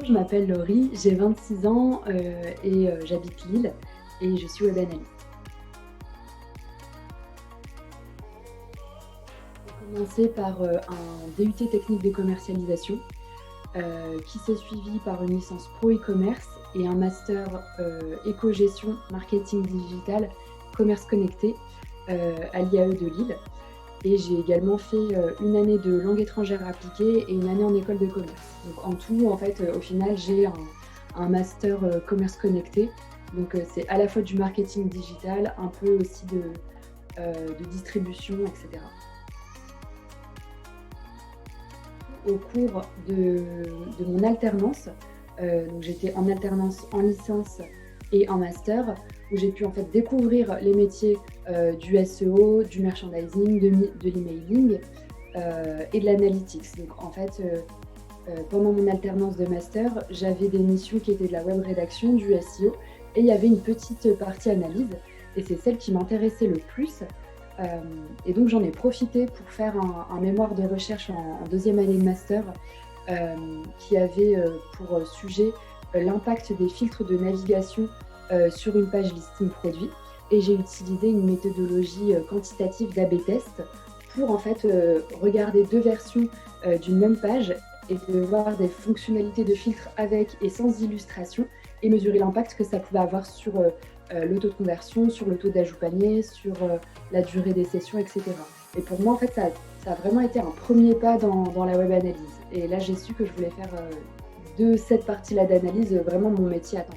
je m'appelle Laurie, j'ai 26 ans et j'habite Lille et je suis web analyste. J'ai commencé par un DUT technique de commercialisation qui s'est suivi par une licence pro e-commerce et un master éco-gestion, marketing digital, commerce connecté à l'IAE de Lille. Et j'ai également fait une année de langue étrangère appliquée et une année en école de commerce. Donc en tout, en fait, au final, j'ai un master commerce connecté. Donc c'est à la fois du marketing digital, un peu aussi de distribution, etc. Au cours de mon alternance, donc j'étais en alternance en licence et en master, où j'ai pu en fait découvrir les métiers du SEO, du merchandising, de l'emailing et de l'analytics. Donc en fait, pendant mon alternance de master, j'avais des missions qui étaient de la web rédaction, du SEO, et il y avait une petite partie analyse, et c'est celle qui m'intéressait le plus. Et donc j'en ai profité pour faire un mémoire de recherche en deuxième année de master qui avait pour sujet l'impact des filtres de navigation sur une page listing produit. Et j'ai utilisé une méthodologie quantitative d'A/B test pour en fait regarder deux versions d'une même page et de voir des fonctionnalités de filtre avec et sans illustration et mesurer l'impact que ça pouvait avoir sur le taux de conversion, sur le taux d'ajout panier, sur la durée des sessions, etc. Et pour moi, en fait, ça a vraiment été un premier pas dans la web analyse. Et là, j'ai su que je voulais faire de cette partie-là d'analyse vraiment mon métier à temps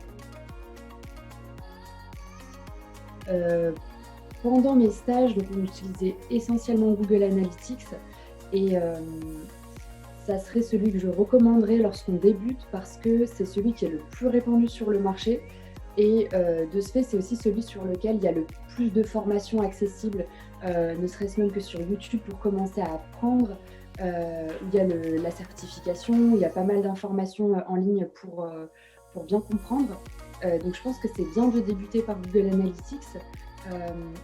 plein. Pendant mes stages, donc on utilisait essentiellement Google Analytics et ça serait celui que je recommanderais lorsqu'on débute parce que c'est celui qui est le plus répandu sur le marché et de ce fait, c'est aussi celui sur lequel il y a le plus de formations accessibles, ne serait-ce même que sur YouTube pour commencer à apprendre, où il y a la certification, où il y a pas mal d'informations en ligne pour bien comprendre. Donc je pense que c'est bien de débuter par Google Analytics.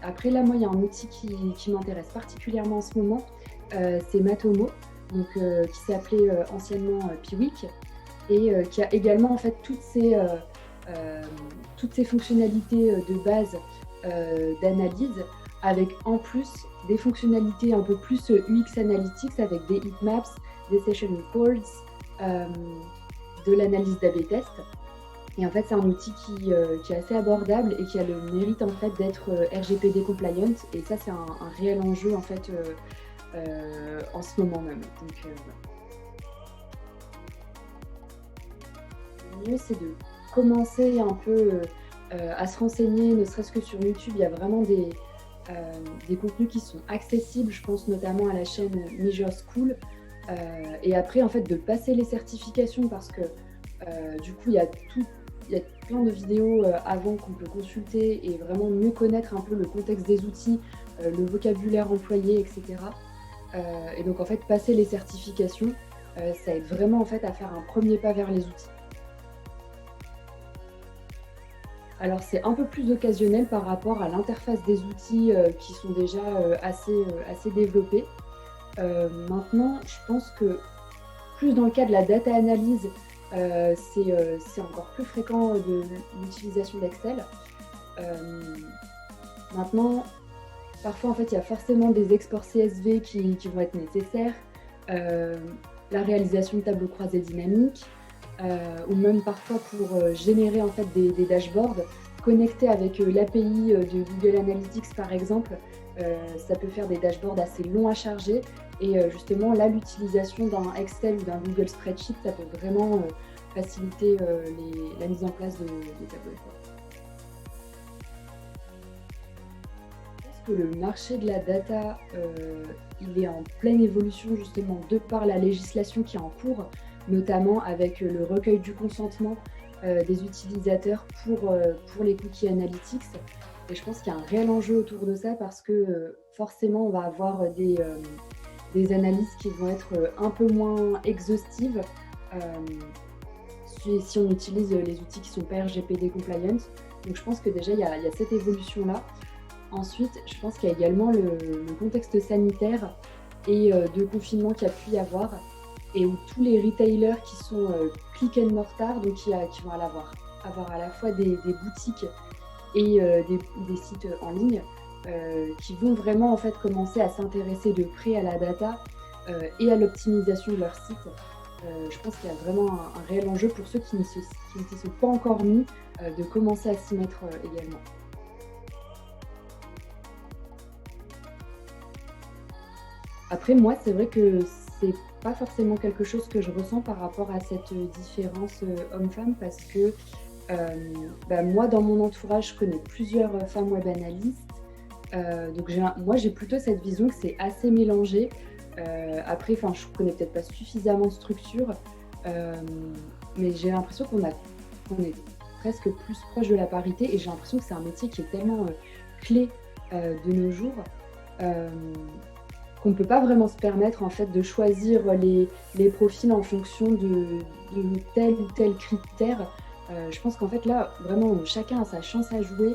Après là, moi, il y a un outil qui m'intéresse particulièrement en ce moment, c'est Matomo, donc, qui s'appelait anciennement Piwik et qui a également en fait toutes ces fonctionnalités de base d'analyse avec en plus des fonctionnalités un peu plus UX Analytics avec des heatmaps, des session reports, de l'analyse d'A/B test. Et en fait, c'est un outil qui est assez abordable et qui a le mérite en fait d'être RGPD compliant. Et ça, c'est un réel enjeu en fait en ce moment même. Donc, le mieux, c'est de commencer un peu à se renseigner, ne serait-ce que sur YouTube. Il y a vraiment des contenus qui sont accessibles. Je pense notamment à la chaîne Measure School. Et après, en fait, de passer les certifications parce que du coup, il y a plein de vidéos avant qu'on peut consulter et vraiment mieux connaître un peu le contexte des outils, le vocabulaire employé, etc. Et donc, en fait, passer les certifications, ça aide vraiment en fait à faire un premier pas vers les outils. Alors, c'est un peu plus occasionnel par rapport à l'interface des outils qui sont déjà assez développés. Maintenant, je pense que plus dans le cas de la data analyse, c'est encore plus fréquent de l'utilisation d'Excel. Maintenant, parfois, en fait, il y a forcément des exports CSV qui vont être nécessaires, la réalisation de tableaux croisés dynamiques, ou même parfois pour générer en fait des dashboards connectés avec l'API de Google Analytics, par exemple. Ça peut faire des dashboards assez longs à charger. Et justement, là, l'utilisation d'un Excel ou d'un Google Spreadsheet, ça peut vraiment faciliter la mise en place des tableaux de bord. Je pense que le marché de la data, il est en pleine évolution justement de par la législation qui est en cours, notamment avec le recueil du consentement des utilisateurs pour les cookies analytics. Et je pense qu'il y a un réel enjeu autour de ça parce que forcément, on va avoir des analyses qui vont être un peu moins exhaustives si on utilise les outils qui sont pas RGPD compliant. Donc je pense que déjà il y a cette évolution-là. Ensuite, je pense qu'il y a également le contexte sanitaire et de confinement qu'il y a pu y avoir et où tous les retailers qui sont click and mortar, donc qui vont avoir à la fois des boutiques et des sites en ligne qui vont vraiment en fait commencer à s'intéresser de près à la data et à l'optimisation de leur site. Je pense qu'il y a vraiment un réel enjeu pour ceux qui ne s'y sont pas encore mis de commencer à s'y mettre également. Après moi, c'est vrai que c'est pas forcément quelque chose que je ressens par rapport à cette différence homme-femme parce que bah, moi, dans mon entourage, je connais plusieurs femmes web analystes. Donc moi, j'ai plutôt cette vision que c'est assez mélangé. Après, enfin, je connais peut-être pas suffisamment de structure, hem, mais j'ai l'impression qu'on est presque plus proche de la parité et j'ai l'impression que c'est un métier qui est tellement clé de nos jours, hem, qu'on ne peut pas vraiment se permettre en fait de choisir les profils en fonction de tel ou tel critère. Je pense qu'en fait là, vraiment, chacun a sa chance à jouer,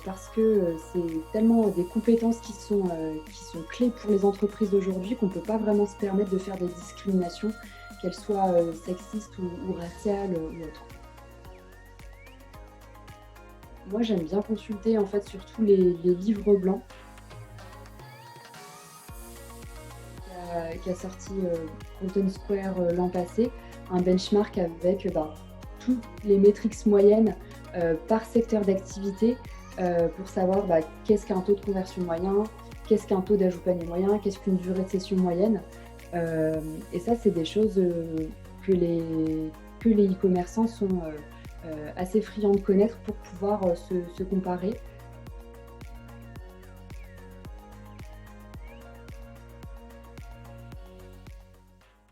parce que, c'est tellement des compétences qui sont clés pour les entreprises d'aujourd'hui qu'on ne peut pas vraiment se permettre de faire des discriminations, qu'elles soient, sexistes ou raciales, ou autres. Moi, j'aime bien consulter en fait surtout les livres blancs qu'a sorti, Content Square, l'an passé, un benchmark avec, ben, toutes les métriques moyennes, par secteur d'activité, pour savoir, bah, qu'est-ce qu'un taux de conversion moyen, qu'est-ce qu'un taux d'ajout panier moyen, qu'est-ce qu'une durée de session moyenne. Et ça, c'est des choses, que les e-commerçants sont, assez friands de connaître pour pouvoir, se comparer.